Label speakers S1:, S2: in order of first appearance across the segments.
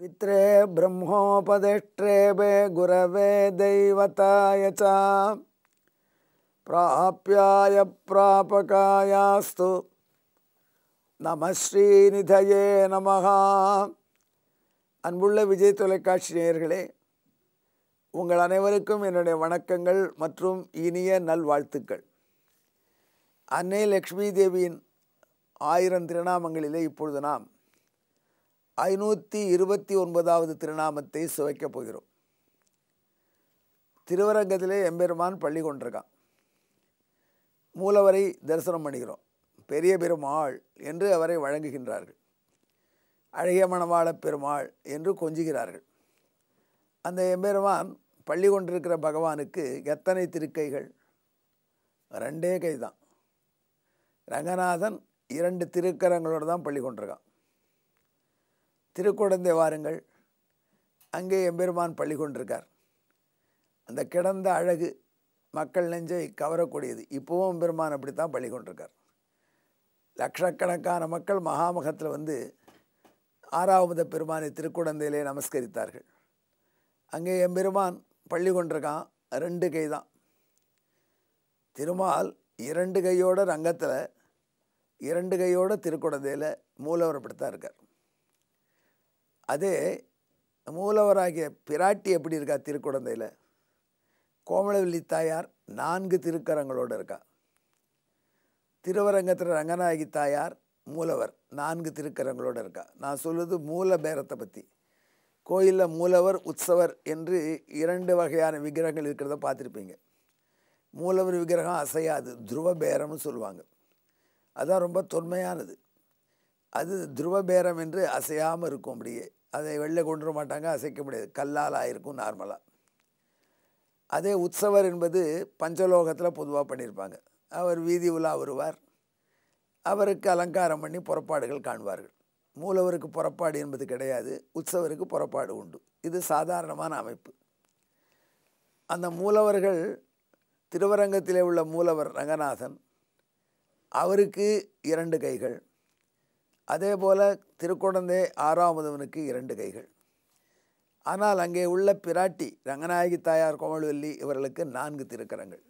S1: पित्रे ब्रह्मोपदेष्ट्रे गुरवे दैवताय च प्राप्याय प्रापकायास्तु நம ஸ்ரீநிதயே நமஹ. அன்புள்ள விஜய் தொலைக்காட்சி நேயர்களே, உங்கள் அனைவருக்கும் என்னுடைய வணக்கங்கள் மற்றும் இனிய நல்வாழ்த்துக்கள். அன்னை லக்ஷ்மி தேவியின் 1000 திருநாமங்களிலே இப்பொழுது நாம் 529வது திருநாமத்தை சுவைக்கப் போகிறோம். திருவரங்கத்திலே எம்பெருமான் பள்ளி கொண்டிருக்கான். மூலவரை தரிசனம் பண்ணுகிறோம். பெரிய பெருமாள் என்று அவரை வழங்குகின்றார்கள். அழகிய மணவாள பெருமாள் என்று கொஞ்சுகிறார்கள். அந்த எம்பெருமான் பள்ளி கொண்டிருக்கிற பகவானுக்கு எத்தனை திருக்கைகள்? 2 கை தான். ரங்கநாதன் 2 திருக்கரங்களோடு தான் பள்ளி கொண்டிருக்கான். திருக்குடந்தை வாருங்கள், அங்கே எம்பெருமான் பள்ளி கொண்டிருக்கார். அந்த கிடந்த அழகு மக்கள் நெஞ்சை கவரக்கூடியது. இப்போவும் எம்பெருமான் அப்படித்தான் பள்ளி கொண்டிருக்கார். லட்சக்கணக்கான மக்கள் மகாமகத்தில் வந்து 6வது பெருமானை திருக்குடந்தையிலே நமஸ்கரித்தார்கள். அங்கே எம்பெருமான் பள்ளி கொண்டிருக்கான். 2 கை தான். திருமால் 2 கையோட ரங்கத்தில், 2 கையோட திருக்குடந்தையில் மூலவர் அப்படித்தான் இருக்கார். அதே மூலவராகிய பிராட்டி எப்படி இருக்கா? திருக்குடந்தையில் கோமளவல்லி தாயார் 4 திருக்கரங்களோடு இருக்கா. திருவரங்கத்தில் ரங்கநாயகி தாயார் மூலவர் 4 திருக்கரங்களோடு இருக்கா. நான் சொல்வது மூல பேரத்தை பற்றி. கோயிலில் மூலவர் உற்சவர் என்று 2 வகையான விக்கிரகங்கள் இருக்கிறத பார்த்துருப்பீங்க. மூலவர் விக்கிரகம் அசையாது, துருவ பேரம்னு சொல்லுவாங்க. அதுதான் ரொம்ப தொன்மையானது. அது துருவ பேரம் என்று அசையாமல் இருக்கும். அப்படியே அதை வெளில கொண்டு வர மாட்டாங்க, அசைக்க முடியாது, கல்லால் ஆயிருக்கும் நார்மலாக. அதே உற்சவர் என்பது பஞ்சலோகத்தில் பொதுவாக பண்ணியிருப்பாங்க. அவர் வீதி உலா வருவார், அவருக்கு அலங்காரம் பண்ணி புறப்பாடுகள் காணுவார்கள். மூலவருக்கு புறப்பாடு என்பது கிடையாது, உற்சவருக்கு புறப்பாடு உண்டு. இது சாதாரணமான அமைப்பு. அந்த மூலவர்கள், திருவரங்கத்திலே உள்ள மூலவர் ரங்கநாதன், அவருக்கு 2 கைகள். அதே போல் திருக்குடந்தை 6வதுவனுக்கு 2 கைகள். ஆனால் அங்கே உள்ள பிராட்டி ரங்கநாயகி தாயார் கோமளவல்லி இவர்களுக்கு 4 திருக்கரங்கள்.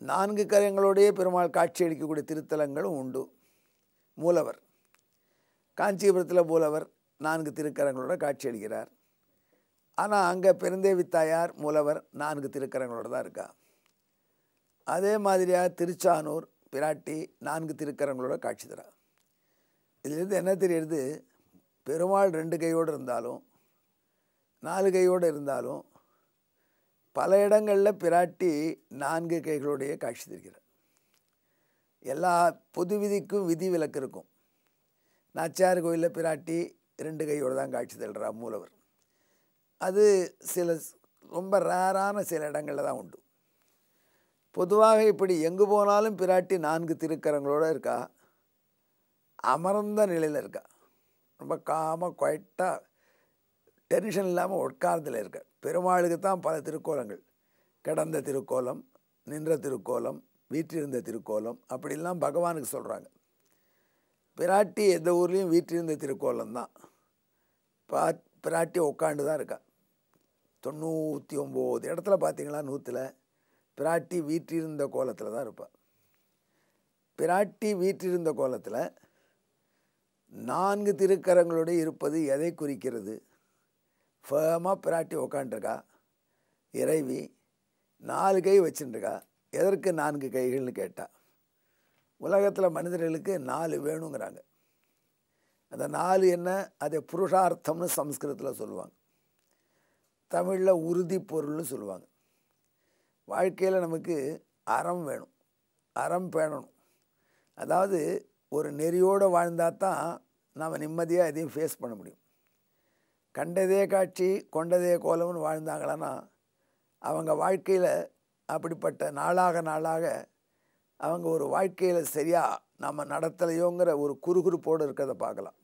S1: 4 கரங்களோடையே பெருமாள் காட்சி அளிக்கக்கூடிய திருத்தலங்களும் உண்டு. மூலவர் காஞ்சிபுரத்தில் மூலவர் 4 திருக்கரங்களோட காட்சி அளிக்கிறார். ஆனால் அங்கே பெருந்தேவி தாயார் மூலவர் 4 திருக்கரங்களோடு தான் இருக்கா. அதே மாதிரியாக திருச்சானூர் பிராட்டி 4 திருக்கரங்களோட காட்சி தரா. இதிலிருந்து என்ன தெரியுது? பெருமாள் 2 கையோடு இருந்தாலும் 4 கையோடு இருந்தாலும் பல இடங்களில் பிராட்டி 4 கைகளோடைய காட்சி தருகிறார். எல்லா பொது விதிக்கும் விதி விலக்கு இருக்கும். நாச்சியார் கோயிலில் பிராட்டி 2 கையோடு தான் காட்சி தருகிறா மூலவர். அது சில ரொம்ப ரேரான சில இடங்களில் தான் உண்டு. பொதுவாக இப்படி எங்கு போனாலும் பிராட்டி 4 திருக்கரங்களோடு இருக்கா. அமர்ந்த நிலையில் இருக்கா. ரொம்ப காமாக குவைட்டாக டென்ஷன் இல்லாமல் உட்கார்ந்தில் இருக்க. பெருமாளுக்கு தான் பல திருக்கோலங்கள். கிடந்த திருக்கோலம், நின்ற திருக்கோலம், வீற்றிருந்த திருக்கோலம், அப்படிலாம் பகவானுக்கு சொல்கிறாங்க. பிராட்டி எந்த ஊர்லேயும் வீற்றிருந்த திருக்கோலம் தான். பிராட்டி உட்காண்டு தான் இருக்கா. 99 இடத்துல பார்த்தீங்களா, 100ல் பிராட்டி வீற்றிருந்த கோலத்தில் தான் இருப்பாள். பிராட்டி வீற்றிருந்த கோலத்தில் 4 திருக்கரங்களோடு இருப்பது எதை குறிக்கிறது? ஃபேமாக பிராட்டி உக்காண்டிருக்கா. இறைவி 4 கை வச்சுருக்கா. எதற்கு 4 கைகள்னு கேட்டால், உலகத்தில் மனிதர்களுக்கு 4 வேணுங்கிறாங்க. அந்த 4 என்ன? அதை புருஷார்த்தம்னு சம்ஸ்கிருதத்தில் சொல்லுவாங்க. தமிழில் உறுதி பொருள்னு சொல்லுவாங்க. வாழ்க்கையில் நமக்கு அறம் வேணும், அறம் பேணணும். அதாவது ஒரு நெறியோடு வாழ்ந்தால் தான் நாம் நிம்மதியாக எதையும் ஃபேஸ் பண்ண முடியும். கண்டதே காட்சி கொண்டதே கோலம்னு வாழ்ந்தாங்களான்னா அவங்க வாழ்க்கையில் அப்படிப்பட்ட நாளாக நாளாக அவங்க ஒரு வாழ்க்கையில் சரியாக நம்ம நடத்தலையோங்கிற ஒரு குறுகுறுப்போடு இருக்கிறத பார்க்கலாம்.